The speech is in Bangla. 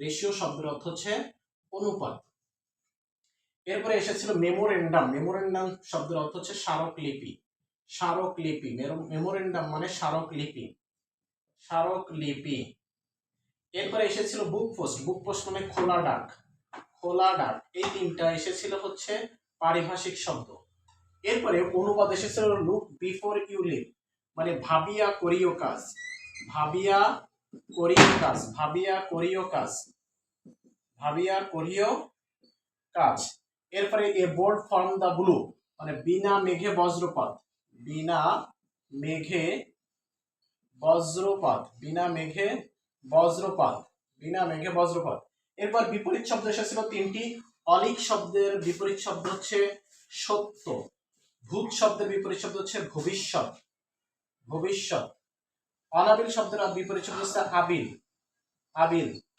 রেশিও শব্দের অর্থ হচ্ছে অনুপাত। এরপরে এসেছিল মেমোরেন্ডাম। মেমোরেন্ডাম শব্দের অর্থ হচ্ছে স্মারকলিপি। স্মারকলিপি, মেমোরেন্ডাম মানে স্মারকলিপি, স্মারকলিপি। এরপরে এসেছিল বুক পোস্ট। বুক পোস্ট মানে খোলা ডাক, খোলা ডাক। এই তিনটা এসেছিল হচ্ছে পারিভাষিক শব্দ। এরপরে অনুবাদ এসেছিল লুক বিফোর ইউ লিভ, মানে ভাবিয়া করিও কাজ, ভাবিয়া করিও কাজ, ভাবিয়া করিও কাজ, ভাবিয়া করিও কাজ। এরপরে এ বোর্ড ফ্রম দা ব্লু, মানে বিনা মেঘে বজ্রপাত, বিনা মেঘে বজ্রপাত, বিনা মেঘে বজ্রপাত, বিনা মেঘে বজ্রপাত। এরপর বিপরীত শব্দ এসেছিল তিনটি। অলিক শব্দের বিপরীত শব্দ হচ্ছে সত্য। ভূত শব্দের বিপরীত শব্দ হচ্ছে ভবিষ্যৎ, ভবিষ্যৎ। অনাবিল শব্দের বিপরীত শব্দ হচ্ছে আবিল, আবিল।